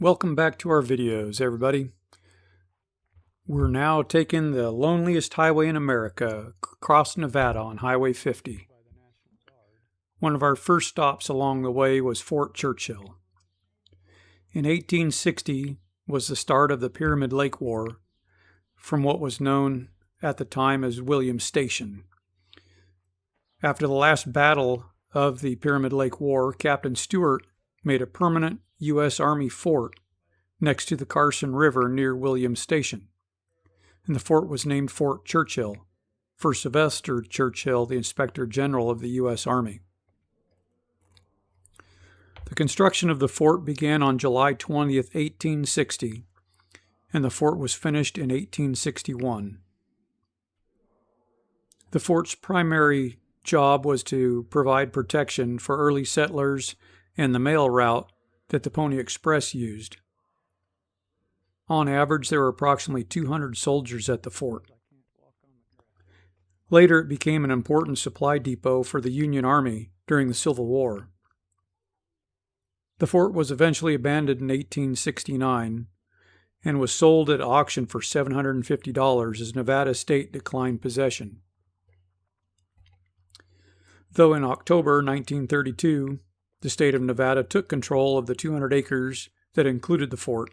Welcome back to our videos, everybody. We're now taking the loneliest highway in America, across Nevada on Highway 50. One of our first stops along the way was Fort Churchill. In 1860 was the start of the Pyramid Lake War, from what was known at the time as Williams Station. After the last battle of the Pyramid Lake War, Captain Stewart made a permanent U.S. Army fort next to the Carson River near Williams Station, and the fort was named Fort Churchill for Sylvester Churchill, the Inspector General of the U.S. Army. The construction of the fort began on July 20th, 1860, and the fort was finished in 1861. The fort's primary job was to provide protection for early settlers and the mail route that the Pony Express used. On average, there were approximately 200 soldiers at the fort. Later, it became an important supply depot for the Union Army during the Civil War. The fort was eventually abandoned in 1869 and was sold at auction for $750 as Nevada State declined possession. Though in October 1932, the state of Nevada took control of the 200 acres that included the fort,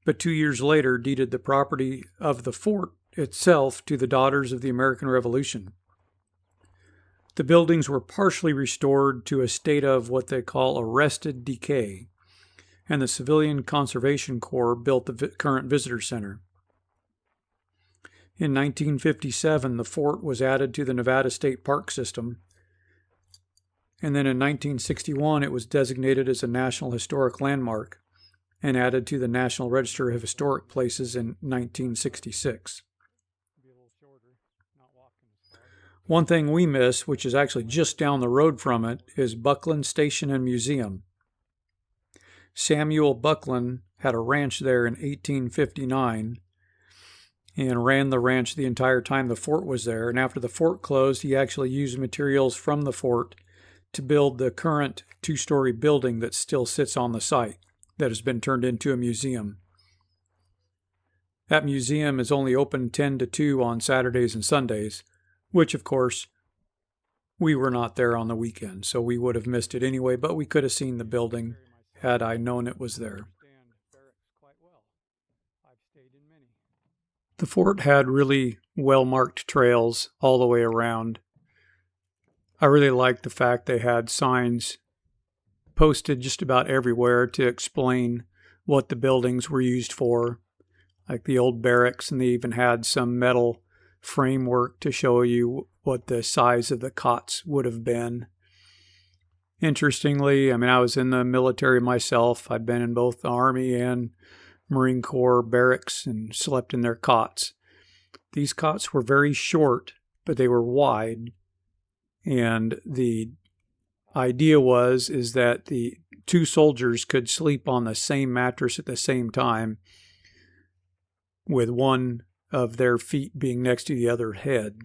but 2 years later deeded the property of the fort itself to the Daughters of the American Revolution. The buildings were partially restored to a state of what they call arrested decay, and the Civilian Conservation Corps built the current visitor center. In 1957, the fort was added to the Nevada State Park System, and then in 1961 it was designated as a National Historic Landmark and added to the National Register of Historic Places in 1966. One thing we miss, which is actually just down the road from it, is Buckland Station and Museum. Samuel Buckland had a ranch there in 1859 and ran the ranch the entire time the fort was there. And after the fort closed, he actually used materials from the fort to build the current two-story building that still sits on the site that has been turned into a museum. That museum is only open 10 to 2 on Saturdays and Sundays, which, of course, we were not there on the weekend, so we would have missed it anyway, but we could have seen the building had I known it was there. The fort had really well-marked trails all the way around. I really liked the fact they had signs posted just about everywhere to explain what the buildings were used for, like the old barracks, and they even had some metal framework to show you what the size of the cots would have been. Interestingly, I was in the military myself. I'd been in both the Army and Marine Corps barracks and slept in their cots. These cots were very short, but they were wide. And the idea is that the two soldiers could sleep on the same mattress at the same time, with one of their feet being next to the other head.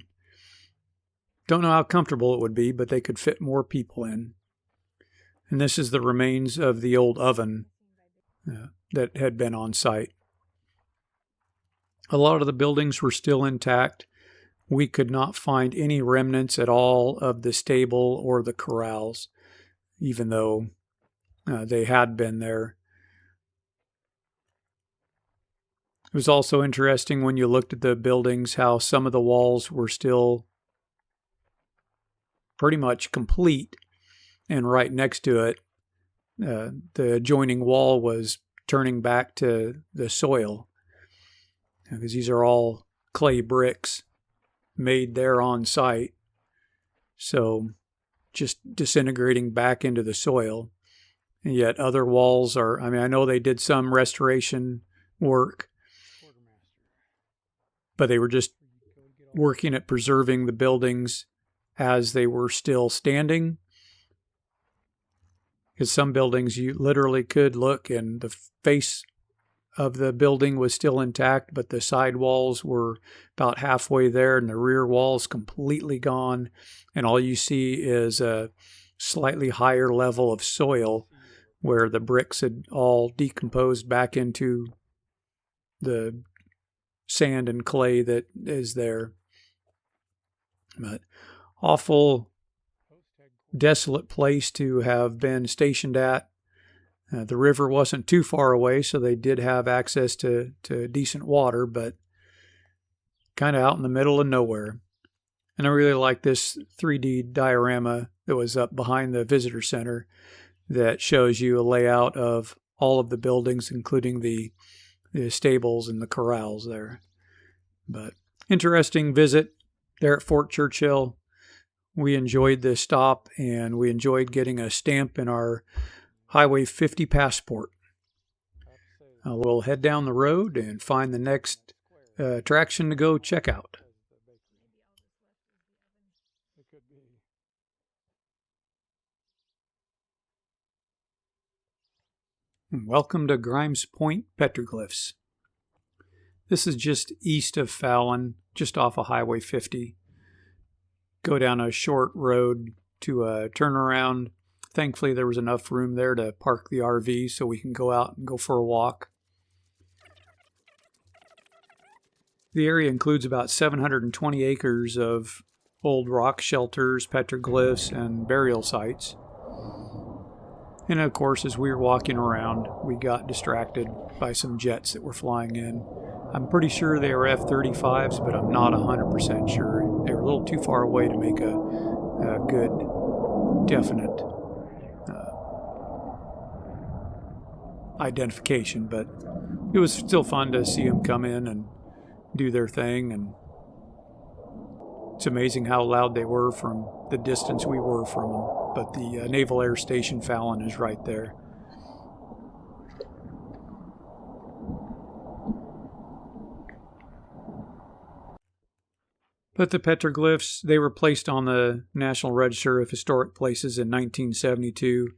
Don't know how comfortable it would be, but they could fit more people in. And this is the remains of the old oven that had been on site. A lot of the buildings were still intact. We could not find any remnants at all of the stable or the corrals, even though they had been there. It was also interesting when you looked at the buildings how some of the walls were still pretty much complete, and right next to it, the adjoining wall was turning back to the soil, because these are all clay bricks made there on site, so just disintegrating back into the soil. And yet other walls are, I know they did some restoration work, but they were just working at preserving the buildings as they were still standing. Because some buildings you literally could look and the face of the building was still intact, but the side walls were about halfway there and the rear walls completely gone. And all you see is a slightly higher level of soil where the bricks had all decomposed back into the sand and clay that is there. But awful desolate place to have been stationed at. The river wasn't too far away, so they did have access to decent water, but kind of out in the middle of nowhere. And I really like this 3D diorama that was up behind the visitor center that shows you a layout of all of the buildings, including the stables and the corrals there. But interesting visit there at Fort Churchill. We enjoyed this stop, and we enjoyed getting a stamp in our Highway 50 passport. We'll head down the road and find the next attraction to go check out. Welcome to Grimes Point Petroglyphs. This is just east of Fallon, just off of Highway 50. Go down a short road to a turnaround. Thankfully, there was enough room there to park the RV so we can go out and go for a walk. The area includes about 720 acres of old rock shelters, petroglyphs, and burial sites. And of course, as we were walking around, we got distracted by some jets that were flying in. I'm pretty sure they were F-35s, but I'm not 100% sure. They were a little too far away to make a good, definite identification, but it was still fun to see them come in and do their thing, and it's amazing how loud they were from the distance we were from them. But the Naval Air Station Fallon is right there. But the petroglyphs, they were placed on the National Register of Historic Places in 1972,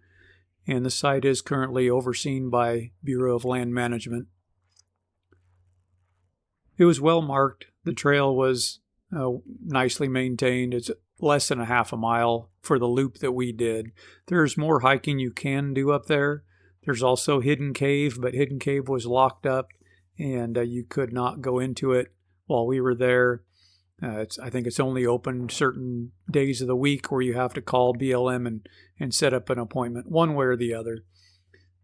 and the site is currently overseen by Bureau of Land Management. It was well marked. The trail was nicely maintained. It's less than a half a mile for the loop that we did. There's more hiking you can do up there. There's also Hidden Cave, but Hidden Cave was locked up, and you could not go into it while we were there. I think it's only open certain days of the week where you have to call BLM and set up an appointment, one way or the other.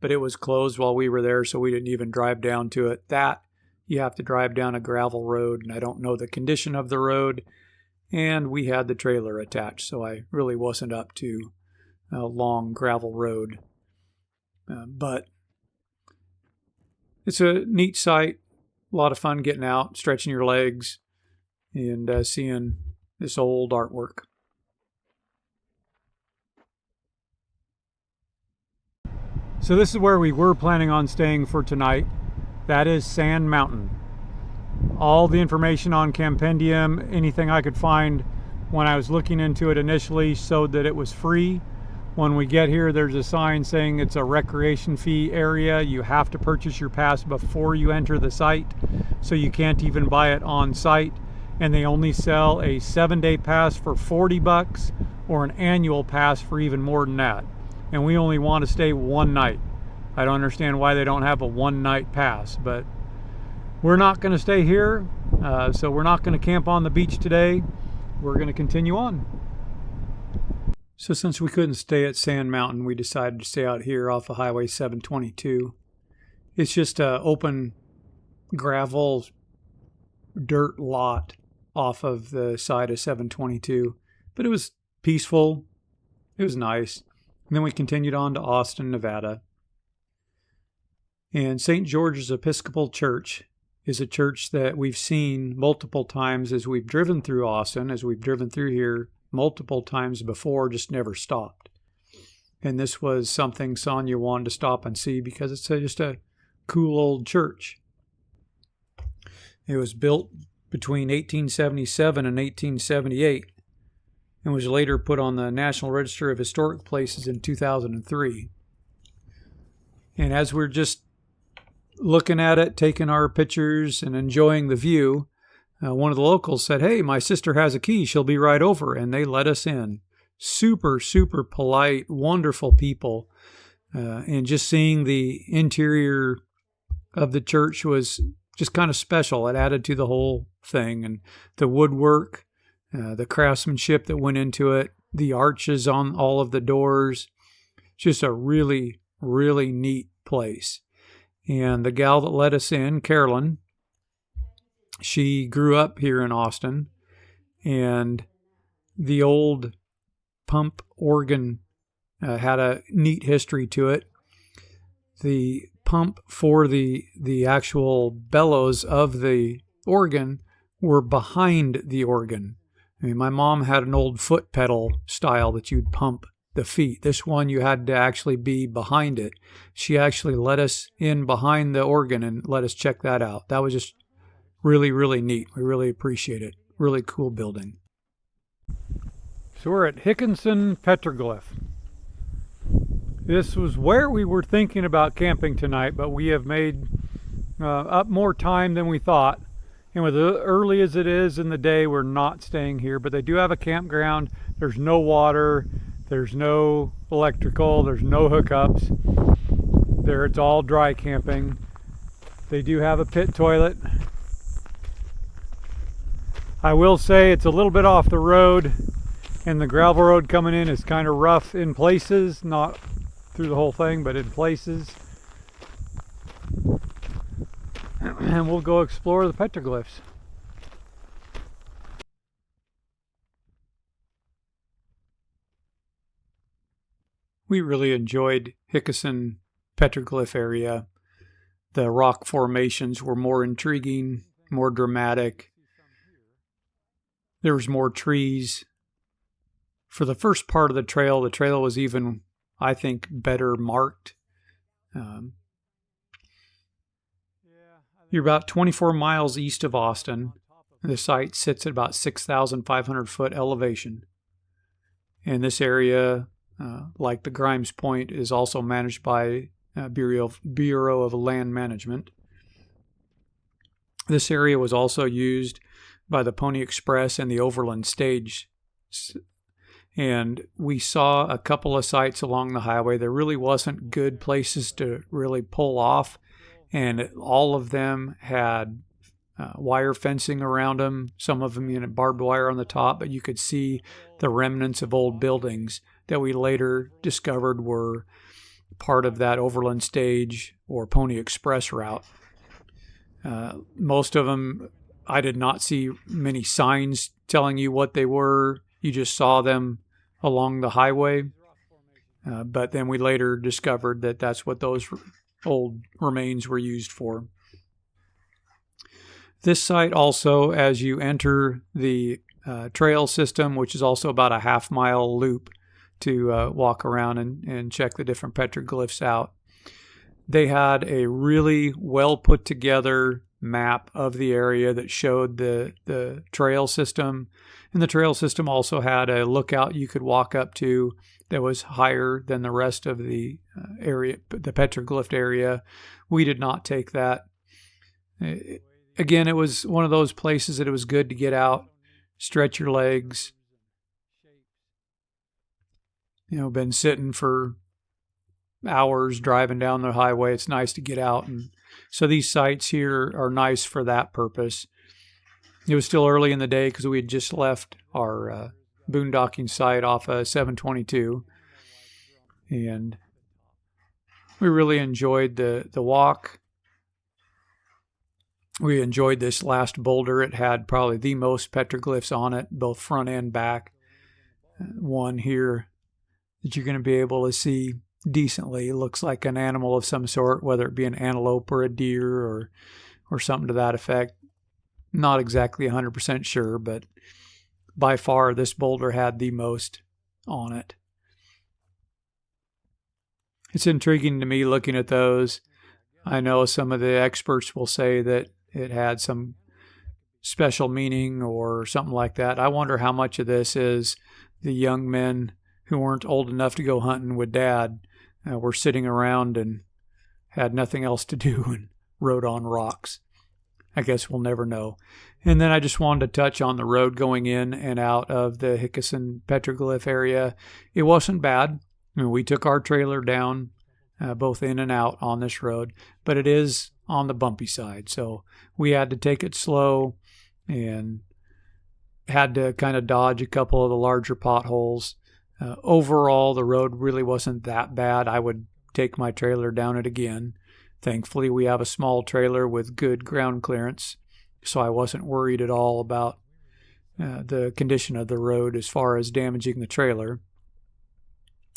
But it was closed while we were there, so we didn't even drive down to it. That, you have to drive down a gravel road, and I don't know the condition of the road. And we had the trailer attached, so I really wasn't up to a long gravel road. But it's a neat site, a lot of fun getting out, stretching your legs, and seeing this old artwork. So this is where we were planning on staying for tonight. That is Sand Mountain. All the information on Campendium, anything I could find when I was looking into it initially, showed that it was free. When we get here, there's a sign saying it's a recreation fee area. You have to purchase your pass before you enter the site, so you can't even buy it on site. And they only sell a 7-day pass for $40 or an annual pass for even more than that. And we only want to stay one night. I don't understand why they don't have a one-night pass, but we're not going to stay here, so we're not going to camp on the beach today. We're going to continue on. So since we couldn't stay at Sand Mountain, we decided to stay out here off of Highway 722. It's just an open gravel dirt lot off of the side of 722, but it was peaceful. It was nice. And then we continued on to Austin, Nevada. And St. George's Episcopal Church is a church that we've seen multiple times as we've driven through Austin, as we've driven through here multiple times before, just never stopped. And this was something Sonja wanted to stop and see because it's just a cool old church. It was built between 1877 and 1878 and was later put on the National Register of Historic Places in 2003. And as we're just looking at it, taking our pictures and enjoying the view, one of the locals said, "Hey, my sister has a key. She'll be right over." And they let us in. Super, super polite, wonderful people. And just seeing the interior of the church was just kind of special. It added to the whole thing. And the woodwork, the craftsmanship that went into it, the arches on all of the doors, just a really, really neat place. And the gal that let us in, Carolyn, she grew up here in Austin, and the old pump organ had a neat history to it. The pump for the actual bellows of the organ were behind the organ. I mean, my mom had an old foot pedal style that you'd pump the feet. This one, you had to actually be behind it. She actually let us in behind the organ and let us check that out. That was just really, really neat. We really appreciate it. Really cool building. So we're at Hickison Petroglyph. This was where we were thinking about camping tonight, but we have made up more time than we thought. And with as early as it is in the day, we're not staying here, but they do have a campground. There's no water, there's no electrical, there's no hookups. There, it's all dry camping. They do have a pit toilet. I will say it's a little bit off the road, and the gravel road coming in is kind of rough in places, not through the whole thing, but in places. And we'll go explore the petroglyphs. We really enjoyed Hickison Petroglyph area. The rock formations were more intriguing, more dramatic. There was more trees. For the first part of the trail was even, I think, better marked. You're about 24 miles east of Austin. The site sits at about 6,500 foot elevation. And this area, like the Grimes Point, is also managed by Bureau of Land Management. This area was also used by the Pony Express and the Overland Stage. And we saw a couple of sites along the highway. There really wasn't good places to really pull off. And all of them had wire fencing around them. Some of them had barbed wire on the top, but you could see the remnants of old buildings that we later discovered were part of that Overland Stage or Pony Express route. Most of them, I did not see many signs telling you what they were. You just saw them along the highway. But then we later discovered that that's what those old remains were used for. This site also, as you enter the trail system, which is also about a half-mile loop to walk around and check the different petroglyphs out, they had a really well put together map of the area that showed the trail system. And the trail system also had a lookout you could walk up to that was higher than the rest of the area, the petroglyph area. We did not take that. Again, it was one of those places that it was good to get out, stretch your legs. You know, been sitting for hours driving down the highway. It's nice to get out. And so these sites here are nice for that purpose. It was still early in the day because we had just left our boondocking site off of 722. And we really enjoyed the walk. We enjoyed this last boulder. It had probably the most petroglyphs on it, both front and back. One here that you're going to be able to see decently. It looks like an animal of some sort, whether it be an antelope or a deer or something to that effect. Not exactly 100% sure, but by far this boulder had the most on it. It's intriguing to me looking at those. I know some of the experts will say that it had some special meaning or something like that. I wonder how much of this is the young men who weren't old enough to go hunting with Dad were sitting around and had nothing else to do and rode on rocks. I guess we'll never know. And then I just wanted to touch on the road going in and out of the Hickison Petroglyph area. It wasn't bad. I mean, we took our trailer down both in and out on this road, but it is on the bumpy side. So we had to take it slow and had to kind of dodge a couple of the larger potholes. Overall, the road really wasn't that bad. I would take my trailer down it again. Thankfully, we have a small trailer with good ground clearance, so I wasn't worried at all about the condition of the road as far as damaging the trailer.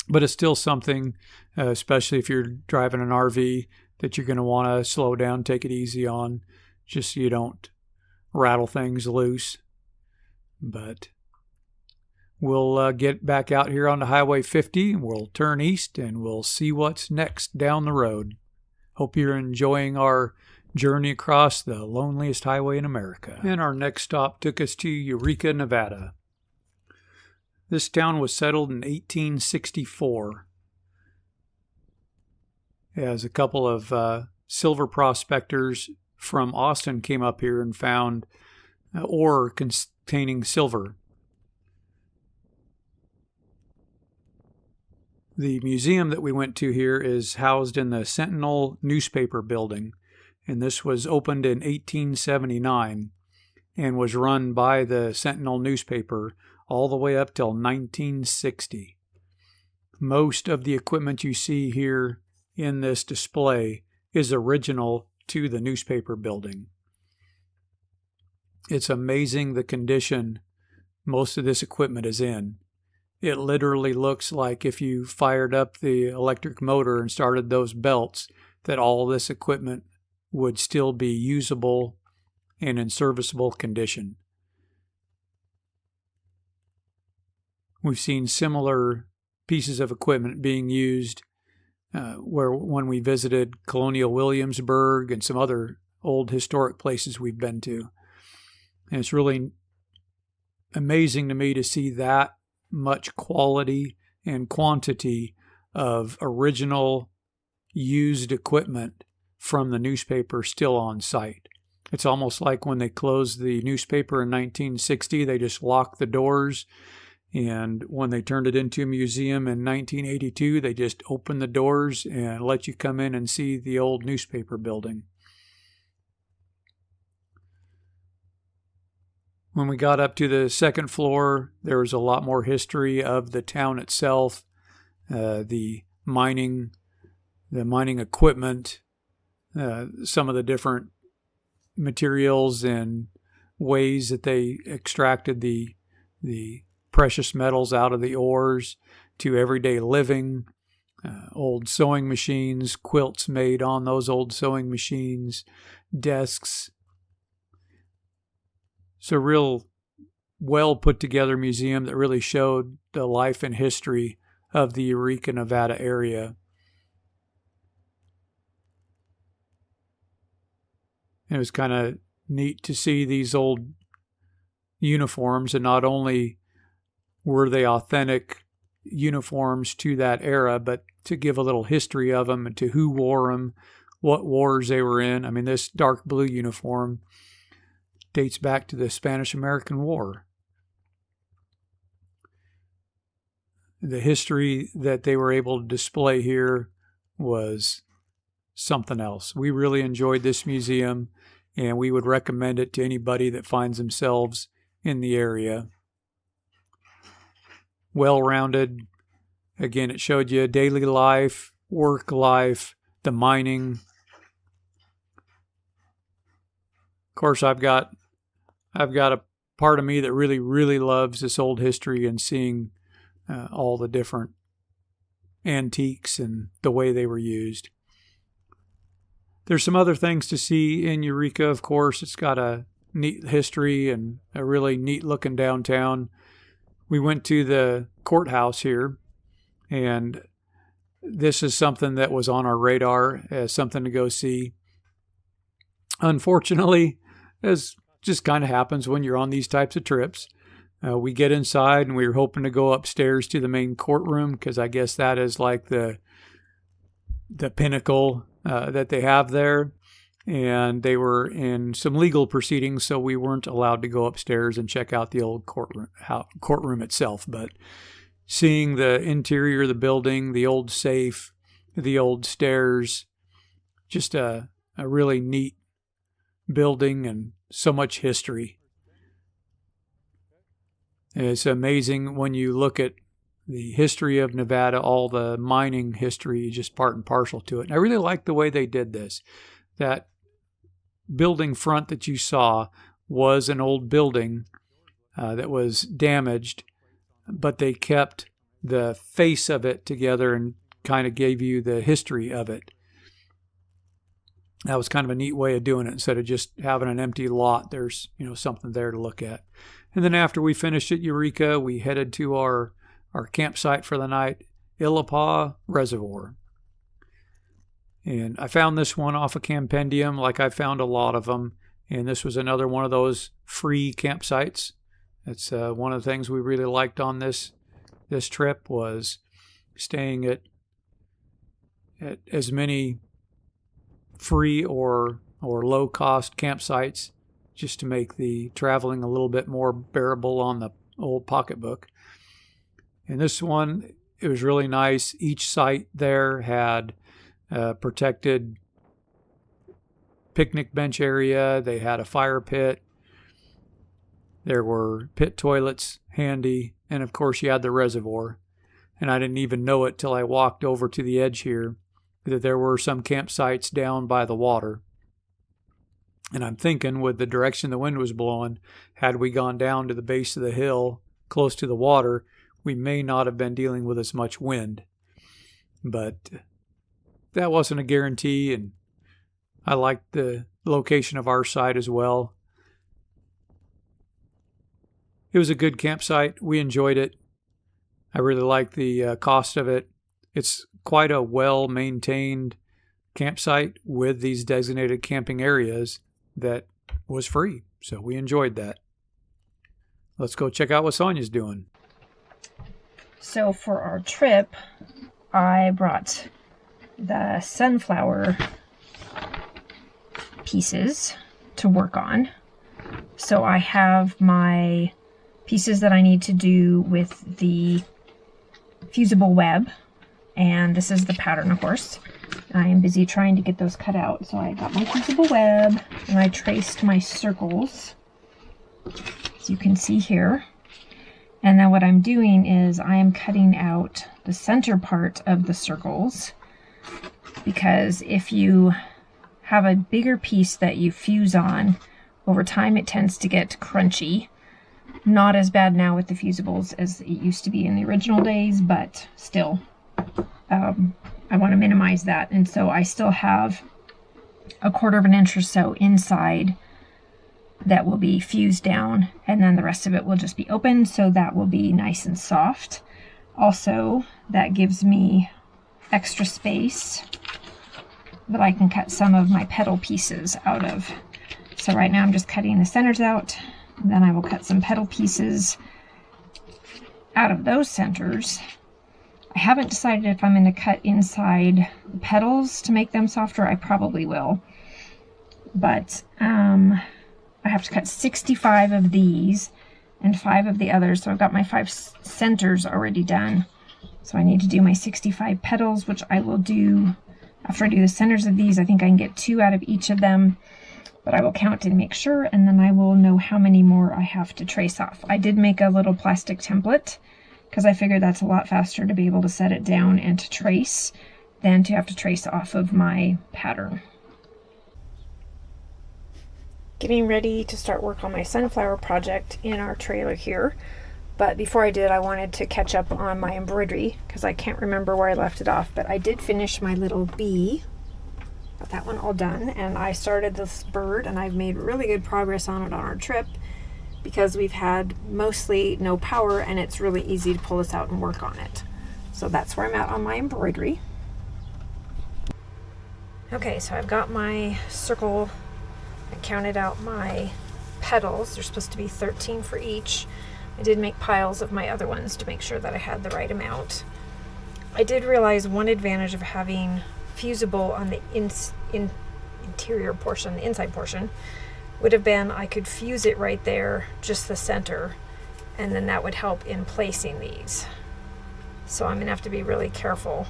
But it's still something, especially if you're driving an RV, that you're going to want to slow down, take it easy on, just so you don't rattle things loose. But we'll get back out here onto Highway 50, and we'll turn east, and we'll see what's next down the road. Hope you're enjoying our journey across the loneliest highway in America. And our next stop took us to Eureka, Nevada. This town was settled in 1864. As a couple of silver prospectors from Austin came up here and found ore containing silver. The museum that we went to here is housed in the Sentinel newspaper building, and this was opened in 1879 and was run by the Sentinel newspaper all the way up till 1960. Most of the equipment you see here in this display is original to the newspaper building. It's amazing the condition most of this equipment is in. It literally looks like if you fired up the electric motor and started those belts, that all this equipment would still be usable and in serviceable condition. We've seen similar pieces of equipment being used when we visited Colonial Williamsburg and some other old historic places we've been to. And it's really amazing to me to see that much quality and quantity of original used equipment from the newspaper still on site. It's almost like when they closed the newspaper in 1960, they just locked the doors. And when they turned it into a museum in 1982, they just opened the doors and let you come in and see the old newspaper building. When we got up to the second floor, there was a lot more history of the town itself, the mining equipment, some of the different materials and ways that they extracted the precious metals out of the ores, to everyday living, old sewing machines, quilts made on those old sewing machines, desks. It's a real well put together museum that really showed the life and history of the Eureka, Nevada area. It was kind of neat to see these old uniforms, and not only were they authentic uniforms to that era, but to give a little history of them and to who wore them, what wars they were in. I mean, this dark blue uniform dates back to the Spanish-American War. The history that they were able to display here was something else. We really enjoyed this museum, and we would recommend it to anybody that finds themselves in the area. Well-rounded. Again, it showed you daily life, work life, the mining. Of course, I've got a part of me that really, really loves this old history and seeing all the different antiques and the way they were used. There's some other things to see in Eureka, of course. It's got a neat history and a really neat looking downtown. We went to the courthouse here, and this is something that was on our radar as something to go see. Unfortunately, as just kind of happens when you're on these types of trips, we get inside and we were hoping to go upstairs to the main courtroom, because I guess that is like the pinnacle that they have there. And they were in some legal proceedings, so we weren't allowed to go upstairs and check out the old courtroom itself. But seeing the interior of the building, the old safe, the old stairs. Just a really neat building and so much history. It's amazing when you look at the history of Nevada, all the mining history, just part and parcel to it. And I really like the way they did this. That building front that you saw was an old building that was damaged, but they kept the face of it together and kind of gave you the history of it. That was kind of a neat way of doing it. Instead of just having an empty lot, there's something there to look at. And then after we finished at Eureka, we headed to our campsite for the night, Illapah Reservoir. And I found this one off a Campendium, like I found a lot of them. And this was another one of those free campsites. That's one of the things we really liked on this trip, was staying at as many free or low-cost campsites, just to make the traveling a little bit more bearable on the old pocketbook. And this one, it was really nice. Each site there had a protected picnic bench area. They had a fire pit. There were pit toilets handy. And of course, you had the reservoir. And I didn't even know it till I walked over to the edge here, that there were some campsites down by the water. And I'm thinking, with the direction the wind was blowing, had we gone down to the base of the hill close to the water, we may not have been dealing with as much wind. But that wasn't a guarantee, and I liked the location of our site as well. It was a good campsite. We enjoyed it. I really liked the cost of it. It's quite a well-maintained campsite with these designated camping areas that was free. So we enjoyed that. Let's go check out what Sonja's doing. So for our trip, I brought the sunflower pieces to work on. So I have my pieces that I need to do with the fusible web, and this is the pattern, of course. I am busy trying to get those cut out. So I got my fusible web, and I traced my circles, as you can see here. And then what I'm doing is I am cutting out the center part of the circles, because if you have a bigger piece that you fuse on, over time it tends to get crunchy. Not as bad now with the fusibles as it used to be in the original days, but still, I want to minimize that. And so I still have 1/4 of an inch or so inside that will be fused down, and then the rest of it will just be open, so that will be nice and soft. Also, that gives me extra space that I can cut some of my petal pieces out of. So right now I'm just cutting the centers out, and then I will cut some petal pieces out of those centers. I haven't decided if I'm going to cut inside the petals to make them softer. I probably will. But I have to cut 65 of these and 5 of the others. So I've got my 5 centers already done. So I need to do my 65 petals, which I will do after I do the centers of these. I think I can get 2 out of each of them, but I will count and make sure, and then I will know how many more I have to trace off. I did make a little plastic template because I figured that's a lot faster to be able to set it down and to trace than to have to trace off of my pattern. Getting ready to start work on my sunflower project in our trailer here. But before I did, I wanted to catch up on my embroidery because I can't remember where I left it off. But I did finish my little bee. Got that one all done. And I started this bird, and I've made really good progress on it on our trip because we've had mostly no power, and it's really easy to pull this out and work on it. So that's where I'm at on my embroidery. Okay, so I've got my circle. I counted out my petals. There's supposed to be 13 for each. I did make piles of my other ones to make sure that I had the right amount. I did realize one advantage of having fusible on the interior portion, the inside portion, would have been I could fuse it right there, just the center, and then that would help in placing these. So I'm gonna have to be really careful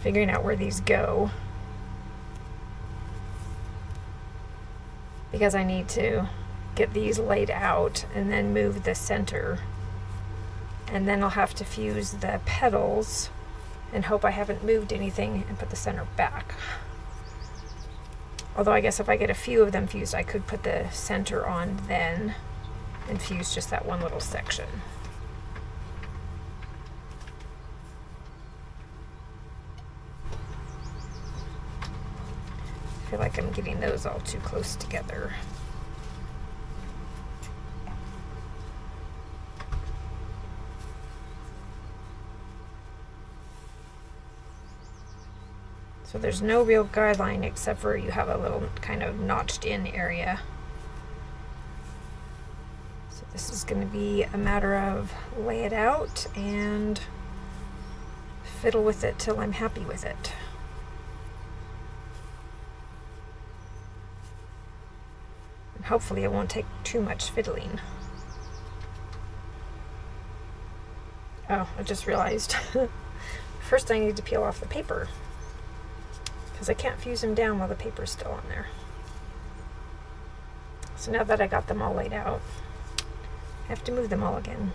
figuring out where these go, because I need to get these laid out and then move the center, and then I'll have to fuse the petals and hope I haven't moved anything and put the center back. Although I guess if I get a few of them fused, I could put the center on then and fuse just that one little section. I feel like I'm getting those all too close together. So there's no real guideline except for you have a little kind of notched in area. So this is going to be a matter of lay it out and fiddle with it till I'm happy with it. And hopefully it won't take too much fiddling. Oh, I just realized. First I need to peel off the paper, because I can't fuse them down while the paper's still on there. So now that I got them all laid out, I have to move them all again.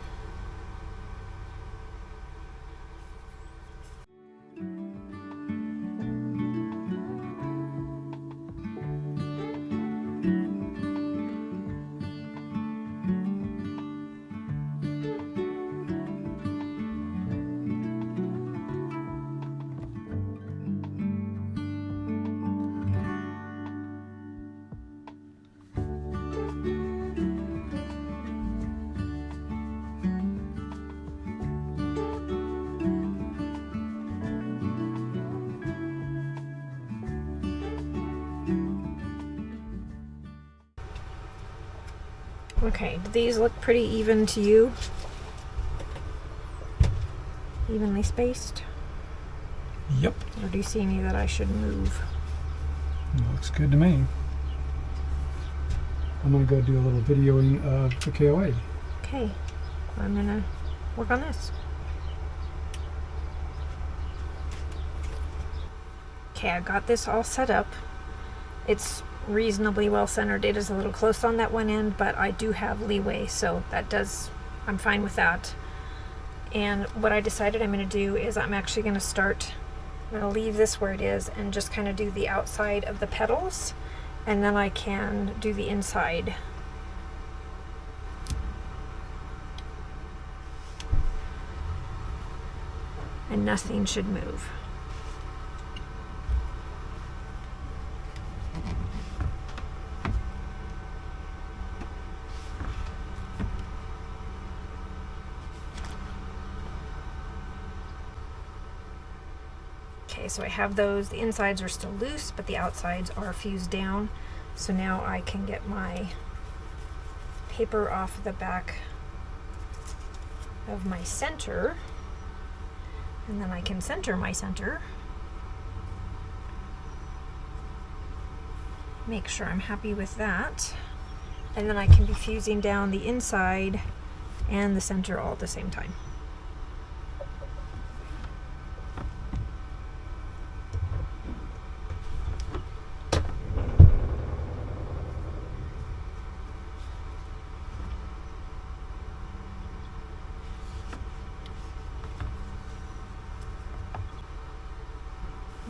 Okay, do these look pretty even to you? Evenly spaced? Yep. Or do you see any that I should move? Looks good to me. I'm going to go do a little videoing of the KOA. Okay, I'm going to work on this. Okay, I got this all set up. It's reasonably well centered. It is a little close on that one end, but I do have leeway, so I'm fine with that. And what I decided I'm going to do is I'm actually going to leave this where it is and just kind of do the outside of the petals, and then I can do the inside. And nothing should move. Okay, so I have those. The insides are still loose, but the outsides are fused down. So now I can get my paper off the back of my center, and then I can center my center. Make sure I'm happy with that. And then I can be fusing down the inside and the center all at the same time.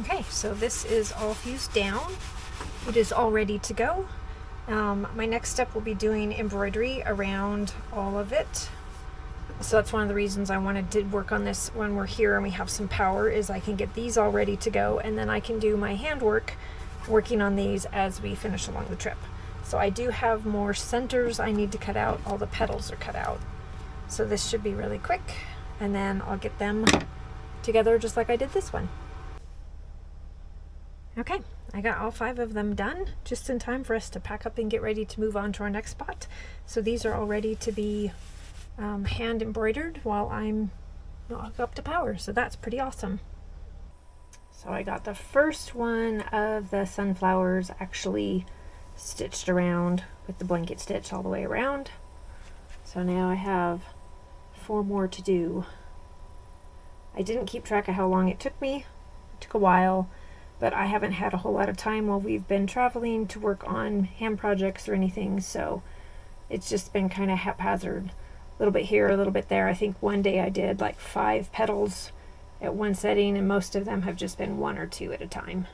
Okay, so this is all fused down. It is all ready to go. My next step will be doing embroidery around all of it. So that's one of the reasons I wanted to work on this when we're here and we have some power, is I can get these all ready to go, and then I can do my handwork working on these as we finish along the trip. So I do have more centers I need to cut out. All the petals are cut out. So this should be really quick, and then I'll get them together just like I did this one. Okay, I got all 5 of them done just in time for us to pack up and get ready to move on to our next spot. So these are all ready to be hand embroidered while I'm not hooked up to power. So that's pretty awesome. So I got the first one of the sunflowers actually stitched around with the blanket stitch all the way around. So now I have 4 more to do. I didn't keep track of how long it took me, Took a while, but I haven't had a whole lot of time while we've been traveling to work on hand projects or anything, so it's just been kind of haphazard. A little bit here, a little bit there. I think one day I did like 5 petals at one setting, and most of them have just been 1 or 2 at a time.